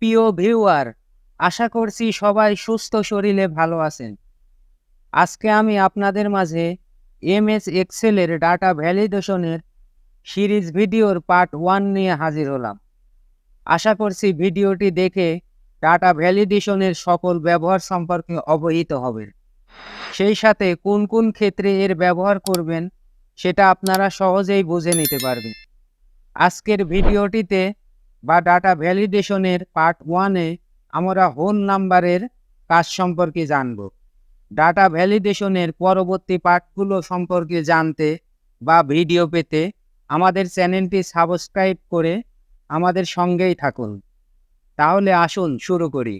প্রিয় ভিউয়ার, আশা করছি সবাই সুস্থ শরীরে ভালো আছেন। আজকে আমি আপনাদের মাঝে এমএস এক্সেলের ডাটা ভ্যালিডেশনের সিরিজ ভিডিওর পার্ট 1 নিয়ে হাজির হলাম। আশা করছি ভিডিওটি দেখে ডাটা ভ্যালিডেশনের সকল ব্যবহার সম্পর্কে অবহিত হবেন। সেই সাথে কোন কোন ক্ষেত্রে এর ব্যবহার করবেন সেটা আপনারা সহজেই বুঝে নিতে পারবেন। আজকের ভিডিওটিতে বা ডাটা ভ্যালিডেশনের পার্ট 1-এ আমরা হোল নাম্বারের কাজ সম্পর্কে জানব। ডাটা ভ্যালিডেশনের পরবর্তী পার্টগুলো সম্পর্কে জানতে বা ভিডিও পেতে আমাদের চ্যানেলটি সাবস্ক্রাইব করে আমাদের সঙ্গেই থাকুন। তাহলে আসুন শুরু করি।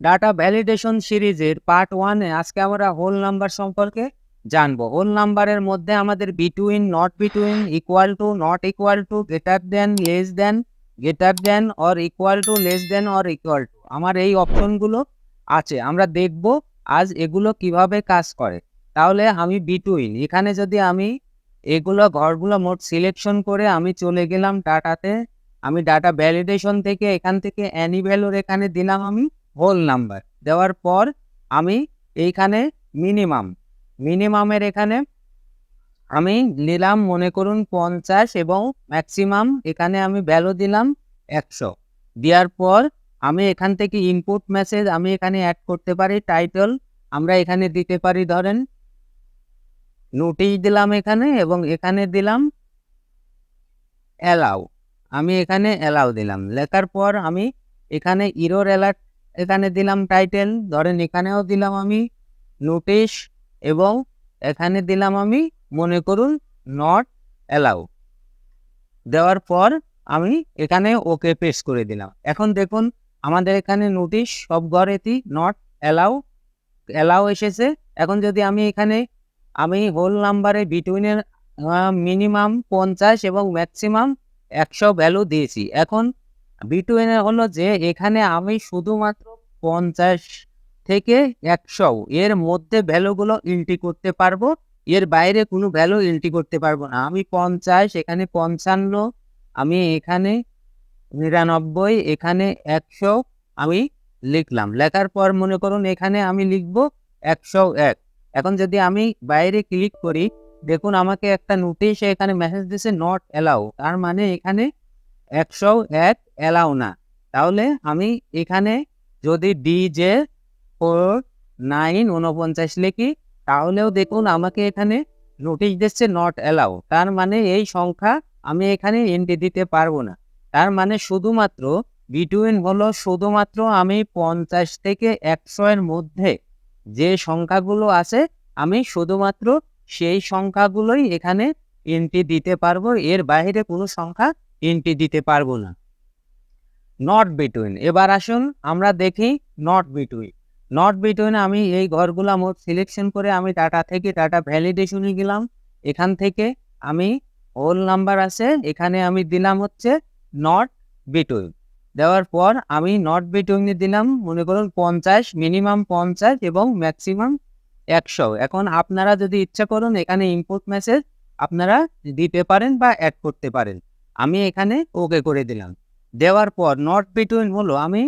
ডাটা ভ্যালিডেশন সিরিজের পার্ট 1-এ আজকে আমরা হোল নাম্বার সম্পর্কে জানবো। হোল নাম্বারের মধ্যে আমাদের between, not between, equal to, not equal to, greater than, less than, greater than or equal to, less than or equal two, আমার এই অপশনগুলো আছে। আমরা দেখব আজ এগুলো কিভাবে কাজ করে। তাহলে আমি বিটুইন, এখানে যদি আমি এগুলো ঘরগুলো মোট সিলেকশন করে আমি চলে গেলাম ডাটাতে, আমি ডাটা ভ্যালিডেশন থেকে এখান থেকে অ্যানি ভ্যালুর এখানে দিলাম আমি হোল নাম্বার। দেওয়ার পর আমি এইখানে মিনিমামের এখানে আমি নিলাম মনে করুন 50 এবং ম্যাক্সিমাম এখানে আমি ভ্যালু দিলাম 100। দেওয়ার পর আমি এখান থেকে ইনপুট মেসেজ আমি এখানে অ্যাড করতে পারি। টাইটেল আমরা এখানে দিতে পারি ধরেন নোটিশ দিলাম এখানে, এবং এখানে দিলাম অ্যালাউ। আমি এখানে অ্যালাউ দিলাম। লেখার পর আমি এখানে ইরর অ্যালার্ট এখানে দিলাম টাইটেল, ধরেন এখানেও দিলাম আমি নোটিশ, এবং এখানে দিলাম আমি মনে করুন নট অ্যালাউ। দেওয়ার পর আমি এখানে ওকে পেশ করে দিলাম। এখন দেখুন আমাদের এখানে নোটিশ সব ঘরেতেই নট অ্যালাউ এসেছে। এখন যদি আমি এখানে আমি হোল নাম্বারে বিটুইনের মিনিমাম 50 এবং ম্যাক্সিমাম 100 ভ্যালু দিয়েছি। এখন বিটুইনে হলো যে এখানে আমি শুধুমাত্র 50 থেকে 100 এর মধ্যে ভ্যালুগুলো এন্ট্রি করতে পারবো, এর বাইরে কোনো ভ্যালু এন্ট্রি করতে পারবো না। আমি 50, এখানে 55, আমি এখানে 99, এখানে 100 আমি লিখলাম। লেখার পর মনে করুন এখানে আমি লিখব 101। এখন যদি আমি বাইরে ক্লিক করি, দেখুন আমাকে একটা নোটিশ এখানে মেসেজ দিছে নট অ্যালাউ, তার মানে এখানে 101 অ্যালাউ না। তাহলে আমি এখানে যদি DJ 4949 লিখি, তাহলেও দেখুন আমাকে এখানে নোটিশ দিচ্ছে নট অ্যালাউ, তার মানে এই সংখ্যা আমি এখানে এন্ট্রি দিতে পারবো না। তার মানে শুধুমাত্র বিটুইন হলো শুধুমাত্র আমি 50 থেকে 100 এর মধ্যে যে সংখ্যাগুলো আছে আমি শুধুমাত্র সেই সংখ্যাগুলোই এখানে এন্ট্রি দিতে পারবো, এর বাইরে কোনো সংখ্যা এন্ট্রি দিতে পারবো না। নট বিটুইন, এবার আসুন আমরা দেখি নট বিটুইন আমি এই ঘরগুলো মোট সিলেকশন করে আমি ডাটা থেকে ডাটা ভ্যালিডেশনে গেলাম। এখান থেকে আমি হোল নাম্বার আছে এখানে আমি দিলাম হচ্ছে নট বিটুইন। দেওয়ার পর আমি নট বিটুইনে দিলাম মনে করুন 50, মিনিমাম 50 এবং ম্যাক্সিমাম 100। এখন আপনারা যদি ইচ্ছা করুন এখানে ইনপুট মেসেজ আপনারা দিতে পারেন বা অ্যাড করতে পারেন। আমি এখানে ওকে করে দিলাম। দেওয়ার পর নট বিটুইন হলো আমি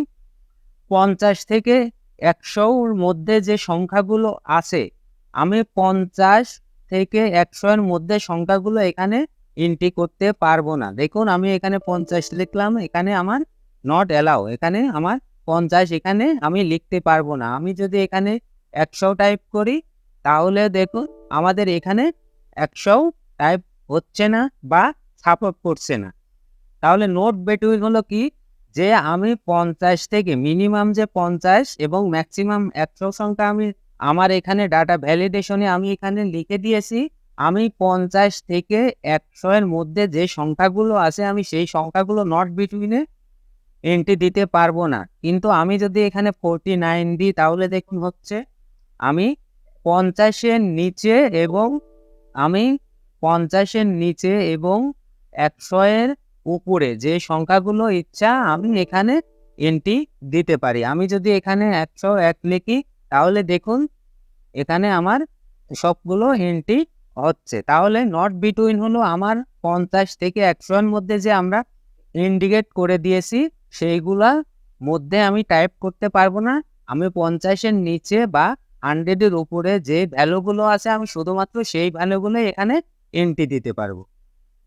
50 থেকে 100-র মধ্যে যে সংখ্যাগুলো আছে আমি 50 থেকে 100 এর মধ্যে সংখ্যাগুলো এখানে এন্ট্রি করতে পারবো না। দেখুন আমি এখানে 50 লিখলাম, এখানে আমার নট অ্যালাউ, এখানে আমার 50 এখানে আমি লিখতে পারবো না। আমি যদি এখানে 100 টাইপ করি তাহলে দেখুন আমাদের এখানে 100 টাইপ হচ্ছে না বা সাপোর্ট করছে না। তাহলে নোট বিটুইন হলো কি, যে আমি 50 থেকে মিনিমাম যে 50 এবং ম্যাক্সিমাম 100 সংখ্যা আমি আমার এখানে ডাটা ভ্যালিডেশনে আমি এখানে লিখে দিয়েছি। আমি 50 থেকে 100 এর মধ্যে যে সংখ্যাগুলো আছে আমি সেই সংখ্যাগুলো নট বিটুইনে এন্ট্রি দিতে পারবো না। কিন্তু আমি যদি এখানে 49 দিই তাহলে দেখুন হচ্ছে আমি 50 এর নিচে এবং আমি 50 এর নিচে এবং 100 এর উপরে যে সংখ্যাগুলো ইচ্ছা আমি এখানে এন্ট্রি দিতে পারি। আমি যদি এখানে 101 লিখি তাহলে দেখুন এখানে আমার সবগুলো এন্ট্রি হচ্ছে। তাহলে নট বিটুইন হলো আমার 50 থেকে 100 এর মধ্যে যে আমরা ইন্ডিকেট করে দিয়েছি সেইগুলা মধ্যে আমি টাইপ করতে পারবো না। আমি 50-এর নিচে বা 100-এর উপরে যে ভ্যালুগুলো আছে আমি শুধুমাত্র সেই ভ্যালুগুলো এখানে এন্ট্রি দিতে পারবো।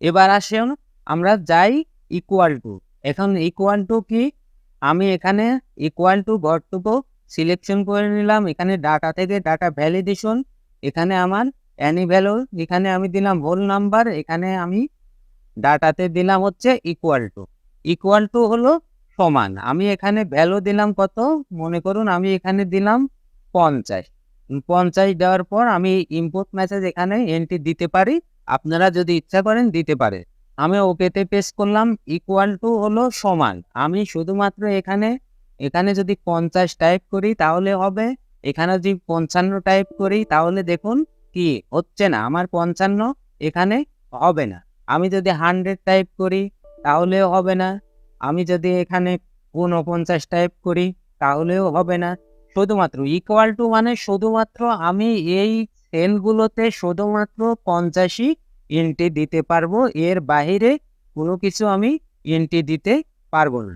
এবার আসুন আমরা যাই ইকুয়াল টু। এখন ইকুয়াল টু কি, আমি এখানে ইকুয়াল টু ঘরটুকু সিলেকশন করে নিলাম। এখানে ডাটা থেকে ডাটা ভ্যালিডেশন, এখানে আমার অ্যানি ভ্যালু, এখানে আমি দিলাম হোল নাম্বার, এখানে আমি ডাটাতে দিলাম হচ্ছে ইকুয়াল টু। ইকুয়াল টু হলো সমান। আমি এখানে ভ্যালু দিলাম কত, মনে করুন আমি এখানে দিলাম 50। 50 দেওয়ার পর আমি ইম্পোর্ট মেসেজ এখানে এন্ট্রি দিতে পারি, আপনারা যদি ইচ্ছা করেন দিতে পারে। আমি ওকেতে পেস্ট করলাম। ইকুয়াল টু হলো সমান, আমি শুধুমাত্র এখানে এখানে যদি 50 টাইপ করি তাহলে হবে, এখানে যদি 55 টাইপ করি তাহলে দেখুন কি হচ্ছে না, আমার 55 এখানে হবে না। আমি যদি 100 টাইপ করি তাহলেও হবে না। আমি যদি এখানে 49 টাইপ করি তাহলেও হবে না। শুধুমাত্র ইকুয়াল টু মানে শুধুমাত্র আমি এই সেলগুলোতে শুধুমাত্র 50ই এন্ট্রি দিতে পারবো, এর বাইরে কোনো কিছু আমি এন্ট্রি দিতে পারবো না।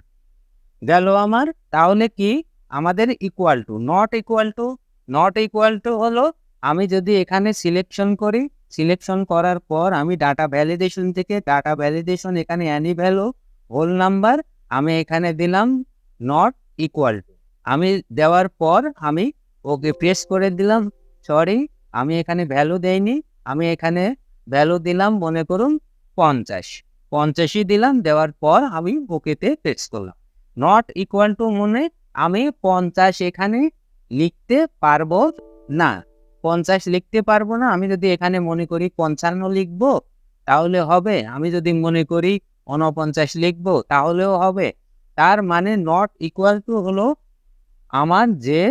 গেল আমার। তাহলে কি আমাদের equal to. Not equal to, not equal to হলো আমি যদি এখানে সিলেকশন করি, সিলেকশন করার পর আমি ডাটা ভ্যালিডেশন থেকে ডাটা ভ্যালিডেশন এখানে অ্যানি ভ্যালু হোল নাম্বার আমি এখানে দিলাম নট ইকুয়াল টু। আমি দেওয়ার পর আমি ওকে প্রেস করে দিলাম। সরি, আমি এখানে ভ্যালু দেইনি, আমি এখানে ভ্যালু দিলাম মনে করুন 50। 50ই দিলাম, দেওয়ার পর আমি ওকেতে প্রেস করলাম। নট ইকুয়াল টু মানে আমি 50 এখানে লিখতে পারবো না। 50 লিখতে পারবো না। আমি যদি এখানে মনে করি 55 লিখবো তাহলে হবে, আমি যদি মনে করি 49 লিখবো তাহলেও হবে। তার মানে নট ইকুয়াল টু হলো আমার যে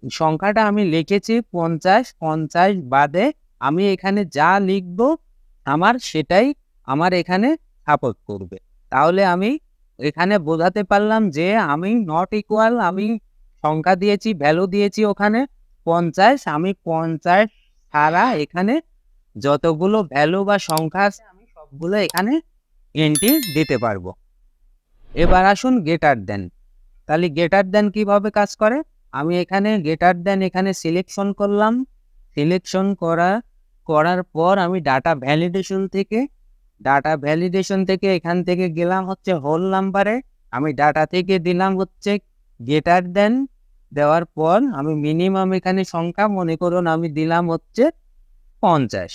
সংখ্যাটা আমি লিখেছি 50 বাদে আমি এখানে যা লিখবো আমার সেটাই আমার এখানে সাপোর্ট করবে। তাহলে আমি এখানে বোঝাতে পারলাম যে আমি নট ইকুয়াল, আমি সংখ্যা দিয়েছি, ভ্যালু দিয়েছি ওখানে 50, আমি 50 ছাড়া এখানে যতগুলো ভ্যালু বা সংখ্যা আছে আমি সবগুলো এখানে এন্ট্রি দিতে পারবো। এবার আসুন গেটার দেন। তাহলে গেটার দেন কিভাবে কাজ করে, আমি এখানে গেটার দেন এখানে সিলেকশন করলাম। সিলেকশন করার পর আমি ডাটা ভ্যালিডেশন থেকে এখান থেকে গেলাম হচ্ছে হোল নাম্বারে, আমি ডাটা থেকে দিলাম হচ্ছে গেটার দেন। দেওয়ার পর আমি মিনিমাম এখানে সংখ্যা মনে করুন আমি দিলাম হচ্ছে 50।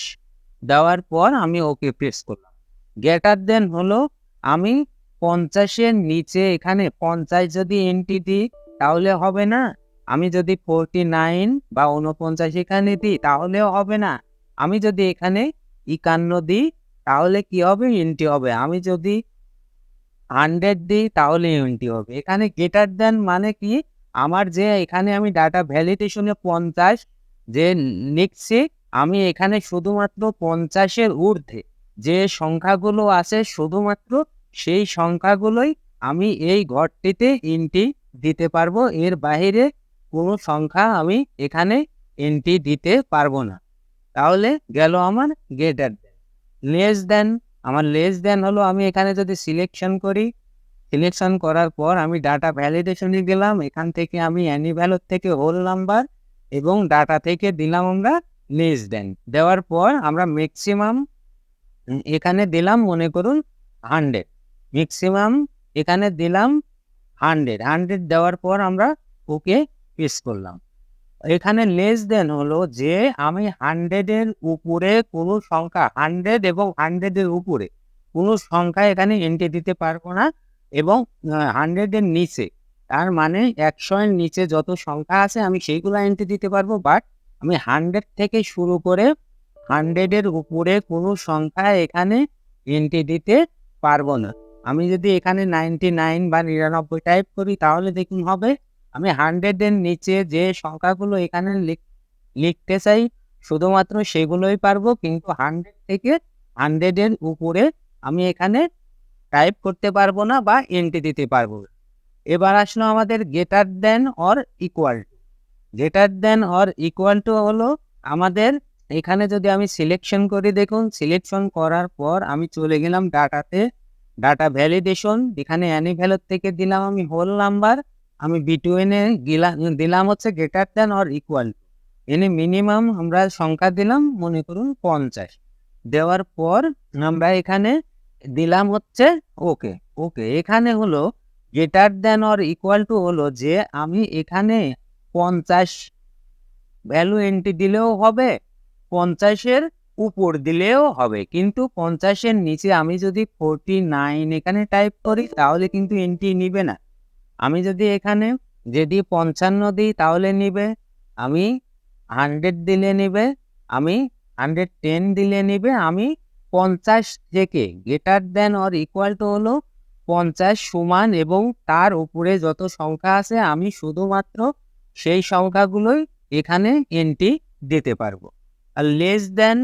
দেওয়ার পর আমি ওকে প্রেস করলাম। গেটার দেন হলো আমি 50-এর নিচে এখানে 50 যদি এন্ট্রি দিই তাহলে হবে না। আমি যদি 49 বা 49 এখানে দিই তাহলেও হবে না। আমি যদি এখানে 51 দিই তাহলে কি হবে, এন্ট্রি হবে। আমি যদি 100 দিই তাহলে এন্ট্রি হবে। এখানে গেটার দেন মানে কি, আমার যে এখানে আমি ডাটা ভ্যালিডেশনে 50 যে লিখছি, আমি এখানে শুধুমাত্র 50-এর ঊর্ধ্বে যে সংখ্যাগুলো আছে শুধুমাত্র সেই সংখ্যাগুলোই আমি এই ঘরটিতে এন্ট্রি দিতে পারবো, এর বাইরে কোনো সংখ্যা আমি এখানে এন্ট্রি দিতে পারবো না। তাহলে গেল আমার গেটার দেন। লেস দেন, আমার লেস দেন হলো আমি এখানে যদি সিলেকশন করি, সিলেকশন করার পর আমি ডাটা ভ্যালিডেশনে গেলাম, এখান থেকে আমি অ্যানি ভ্যালুর থেকে হোল নাম্বার এবং ডাটা থেকে দিলাম আমরা লেস দেন। দেওয়ার পর আমরা ম্যাক্সিমাম এখানে দিলাম মনে করুন 100, ম্যাক্সিমাম এখানে দিলাম 100 দেওয়ার পর আমরা ওকে প্রেস করলাম। এখানে লেস দেন হলো যে আমি 100-এর উপরে কোনো সংখ্যা, 100 এবং 100-এর উপরে কোনো সংখ্যা এখানে এন্ট্রি দিতে পারবো না, এবং 100-এর নিচে তার মানে 100-এর নিচে যত সংখ্যা আছে আমি সেইগুলো এন্ট্রি দিতে পারবো, বাট আমি 100 থেকে শুরু করে 100-এর উপরে কোনো সংখ্যা এখানে এন্ট্রি দিতে পারবো না। আমি যদি এখানে 99 বা 99 টাইপ করি তাহলে দেখুন হবে। আমি 100-এর নিচে যে সংখ্যাগুলো এখানে লিখতে চাই শুধুমাত্র সেগুলোই পারবো, কিন্তু 100 থেকে 100-এর উপরে আমি এখানে টাইপ করতে পারবো না বা এন্ট্রি দিতে পারবো না। এবার আসলো আমাদের greater than or equal to. Greater than or equal to হলো আমাদের এখানে যদি আমি সিলেকশন করি, দেখুন সিলেকশন করার পর আমি চলে গেলাম ডাটাতে, ডাটা ভ্যালিডেশন, এখানে অ্যানি ভ্যালুর থেকে দিলাম আমি হোল নাম্বার, আমি বিটুইনে দিলাম হচ্ছে greater than or equal two, এনে মিনিমাম আমরা সংখ্যা দিলাম মনে করুন 50। দেওয়ার পর আমরা এখানে দিলাম হচ্ছে ওকে। ওকে, এখানে হলো greater than or equal to হলো যে আমি এখানে 50 ভ্যালু এন্ট্রি দিলেও হবে, 50-এর উপর দিলেও হবে, কিন্তু 50-এর নিচে আমি যদি 49 এখানে টাইপ করি তাহলে কিন্তু এন্ট্রি নিবে না। আমি যদি এখানে 55 দিই তাহলে নিবে, আমি 100 দিলে নিবে, আমি 110 দিলে নিবে, আমি 50 থেকে greater than or equal to হলো 50 সমান এবং তার উপরে যত সংখ্যা আছে আমি শুধুমাত্র সেই সংখ্যাগুলোই এখানে এন্ট্রি দিতে পারবো। আর less than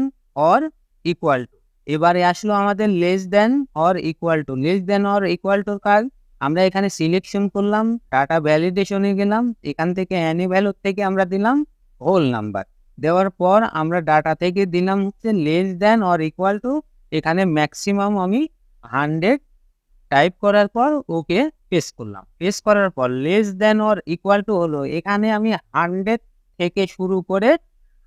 or equal to, এবারে আসলো আমাদের less than or equal to. Less than or equal টুর কাজ আমরা এখানে সিলেকশন করলাম, ডাটা ভ্যালিডেশনে গেলাম, এখান থেকে অ্যানি ভ্যালুর থেকে আমরা দিলাম হোল নাম্বার। দেওয়ার পর আমরা ডাটা থেকে দিলাম হচ্ছে less than or equal two, এখানে ম্যাক্সিমাম আমি 100 টাইপ করার পর ওকে পেস্ট করলাম। পেস্ট করার পর less than or equal to হলো এখানে আমি 100 থেকে শুরু করে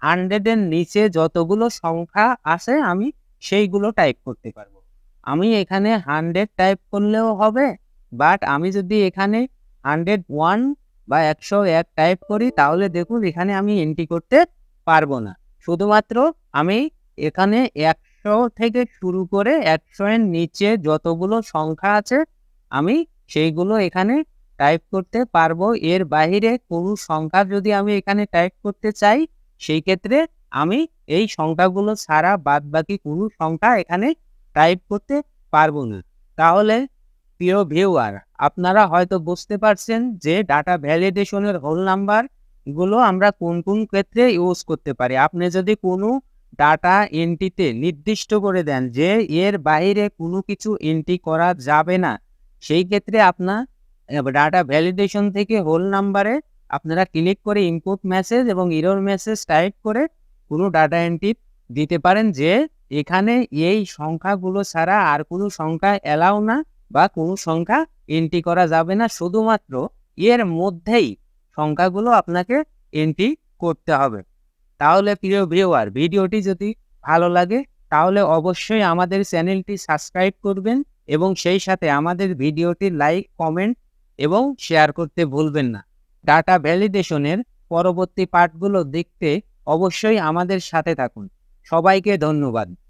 100-এর নিচে যতগুলো সংখ্যা আছে আমি সেইগুলো টাইপ করতে পারবো। আমি এখানে 100 টাইপ করলেও হবে, বাট আমি যদি এখানে 101 বা 101 টাইপ করি তাহলে দেখুন এখানে আমি এন্ট্রি করতে পারবো না। শুধুমাত্র আমি এখানে 100 থেকে শুরু করে 100-এর নিচে যতগুলো সংখ্যা আছে আমি সেইগুলো এখানে টাইপ করতে পারবো। এর বাহিরে কোনো সংখ্যা যদি আমি এখানে টাইপ করতে চাই সেই ক্ষেত্রে আমি এই সংখ্যাগুলো ছাড়া বাদবাকি কোনো সংখ্যা এখানে টাইপ করতে পারবো না। তাহলে প্রিয় ভিউয়ার, আপনারা হয়তো বুঝতে পারছেন যে ডাটা ভ্যালিডেশনের হোল নাম্বার গুলো আমরা কোন কোন ক্ষেত্রে ইউজ করতে পারি। আপনি যদি কোনো ডাটা এন্ট্রিতে নির্দিষ্ট করে দেন যে এর বাইরে কোনো কিছু এন্ট্রি করা যাবে না, সেই ক্ষেত্রে আপনার ডাটা ভ্যালিডেশন থেকে হোল নাম্বারে আপনারা ক্লিক করে ইনপুট মেসেজ এবং এরর মেসেজ টাইপ করে কোনো ডাটা এন্ট্রি দিতে পারেন যে এখানে এই সংখ্যাগুলো ছাড়া আর কোনো সংখ্যা অ্যালাউ না বা কোনো সংখ্যা এন্ট্রি করা যাবে না, শুধুমাত্র এর মধ্যেই সংখ্যাগুলো আপনাকে এন্ট্রি করতে হবে। তাহলে প্রিয় ভিউয়ার, ভিডিওটি যদি ভালো লাগে তাহলে অবশ্যই আমাদের চ্যানেলটি সাবস্ক্রাইব করবেন এবং সেই সাথে আমাদের ভিডিওটি লাইক, কমেন্ট এবং শেয়ার করতে ভুলবেন না। ডাটা ভ্যালিডেশনের পরবর্তী পার্টগুলো দেখতে অবশ্যই আমাদের সাথে থাকুন। সবাইকে ধন্যবাদ।